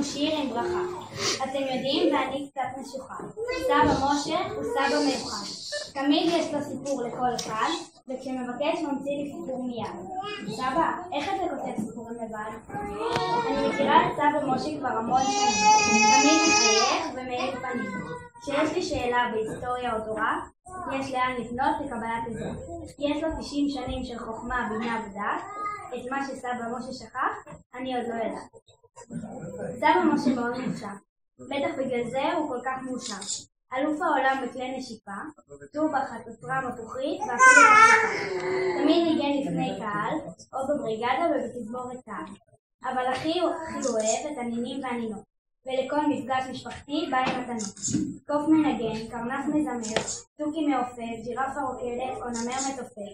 שיר עם ברכה. אתם יודעים, ואני קצת משוחה. סבא משה הוא סבא מיוחד. תמיד יש לו סיפור לכל אחד, וכשמבקש ממציא לי סיפור מיד. סבא, איך אתה כותב סיפורים לבד? אני מכירה את סבא משה כבר המון שנים. תמיד מחייך ומאיר פנים. כשיש לי שאלה בהיסטוריה או תורה, יש לאן לפנות לקבלת עזרה. יש לו 90 שנים של חוכמה, בינה ודעת. את מה שסבא משה שכח, אני עוד לא יודעת. סבא משה מאוד מוכשר. בטח בגלל זה הוא כל כך מאושר. אלוף העולם בכלי נשיפה, טובה, חצוצרה, מפוחית ואפילו חצוצרה. תמיד ניגן לפני קהל, או בבריגדה ובתזמורת קהל. אבל הכי אוהב את הנינים והנינות, ולכל מפגש משפחתי בא עם מתנות. קוף מנגן, קרנף מזמר, תוכי מעופף, ג'ירפה רוקדת או נמר מתופף,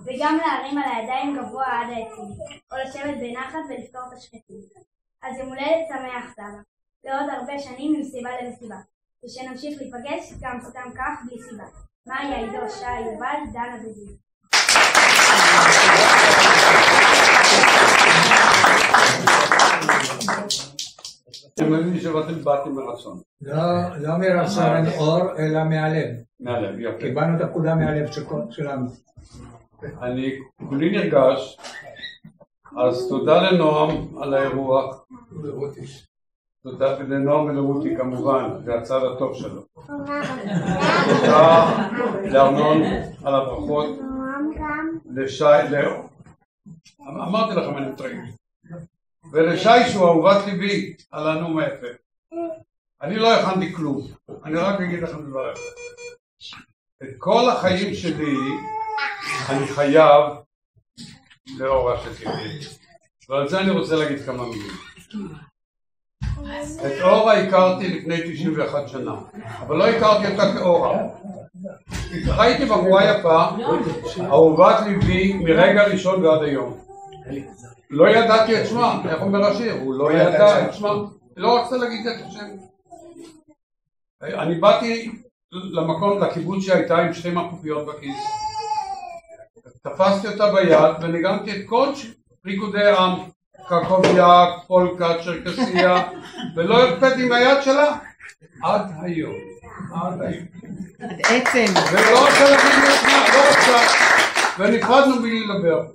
וגם להרים על הידיים גבוה עד העצים, או לשבת בנחת ולפתור את השקטים. אז יום הולדת שמח סבא, לעוד הרבה שנים ממסיבה למסיבה. ושנמשיך להיפגש גם סתם כך בלי סיבה. מאיה, עידו, שי, יובל, דנה וזיו. אני מבין שאתם באתם מרצון. לא מרצון אור, אלא מהלב. מהלב, יופי. קיבלנו את הפקודה מהלב שלנו. אני כולי נרגש, אז תודה לנועם על האירוח. תודה לנועם ולרותי כמובן, זה הצד הטוב שלו. תודה לארנון על הברכות. לשי, אמרתי לכם אני מתרגש. ולשי שהוא אהובת ליבי על הנאום היפה. אני לא הכנתי כלום, אני רק אגיד לכם דבר אחד. את כל החיים שלי אני חייב לאורה שתראי. ועל זה אני רוצה להגיד כמה מילים. את אורה הכרתי לפני 91 שנה, אבל לא הכרתי אותה כאורה. חייתי בחורה יפה, אהובת ליבי מרגע ראשון ועד היום. לא ידעתי את שמה, איך אומר השיר, הוא לא ידע את שמה, לא רצתה להגיד את השם. אני באתי למקום, לקיבוץ שהייתה עם 2 מפופיות בכיס, תפסתי אותה ביד וניגנתי את כל ריקודי עם, קרקוביה, פולקה, צ'רקסיה, ולא הרפאתי מהיד שלה עד היום. עד עצם. ולא רוצה להגיד לי את מה, לא רוצה, ונפרדנו בלי לדבר.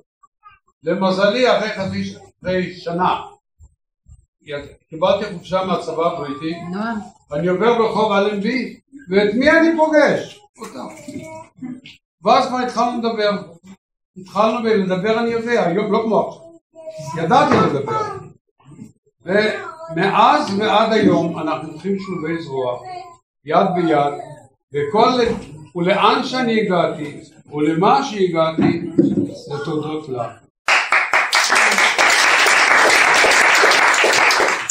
למזלי אחרי שנה קיבלתי חופשה מהצבא הבריטי, אני עובר ברחוב אלנבי, ואת מי אני פוגש? אותם. ואז כבר התחלנו לדבר אני יודע, היום לא כמו עכשיו, ידעתי לדבר. ומאז ועד היום אנחנו הולכים שלובי זרוע, יד ביד, ולאן שאני הגעתי, ולמה שהגעתי, זה תודות לה.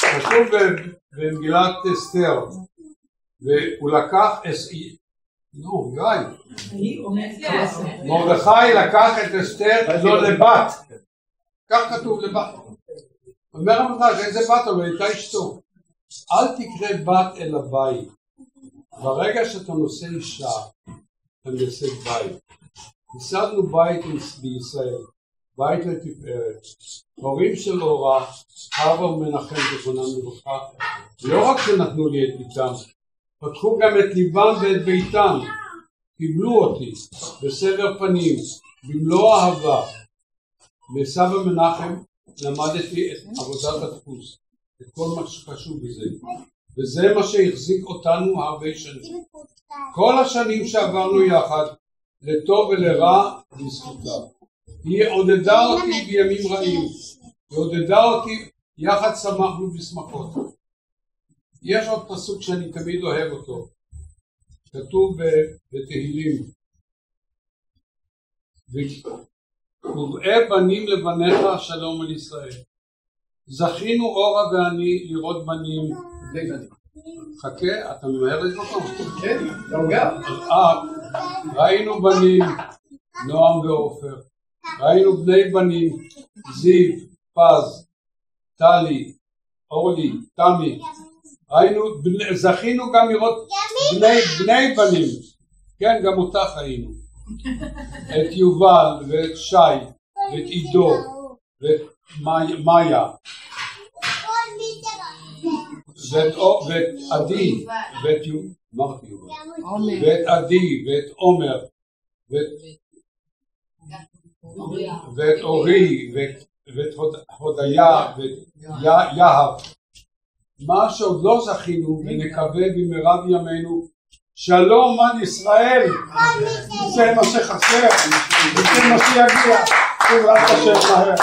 חשוב במגילת אסתר, והוא לקח, מרדכי לקח את אסתר לא לבת, כך כתוב לבת. אומר המדרש, איזה בת? אבל הייתה אשתו. אל תקרא בת אל הבית. ברגע שאתה נושא אישה, אתה נושא בית. ייסדנו בית בישראל, בית לתפארת. הורים של אורה, אבא ומנחם זיכרונם לברכה, לא רק שנתנו לי את ביתם, פתחו גם את ליבם ואת ביתם, קיבלו אותי בסבר פנים, במלוא אהבה. מסבא מנחם למדתי את עבודת הדפוס, את כל מה שקשור בזה, וזה מה שהחזיק אותנו הרבה שנים. כל השנים שעברנו יחד, לטוב ולרע, בזכותה. היא עודדה אותי בימים רעים, היא עודדה אותי, יחד שמחנו בשמחות. יש עוד פסוק שאני תמיד אוהב אותו, כתוב בתהילים, וראה בנים לבניך שלום על ישראל. זכינו אורה ואני לראות בנים. חכה, אתה ממהר לתמקום? כן, לא גר. ראינו בנים, נועם ועופר. ראינו בני בנים, זיו, פז, טלי, אורלי, תמי. זכינו גם לראות בני בנים. כן, גם אותך ראינו. את יובל ואת שי ואת עידו ואת מאיה ואת עדי, ואת עדי, ואת עומר, ואת אורי, ואת הודיה, ואת יהב. מה שעוד לא זכינו, ונקווה במהרה בימינו, שלום על ישראל. זה מה שחסר, זה מה שיגיע. בעזרת השם מהר.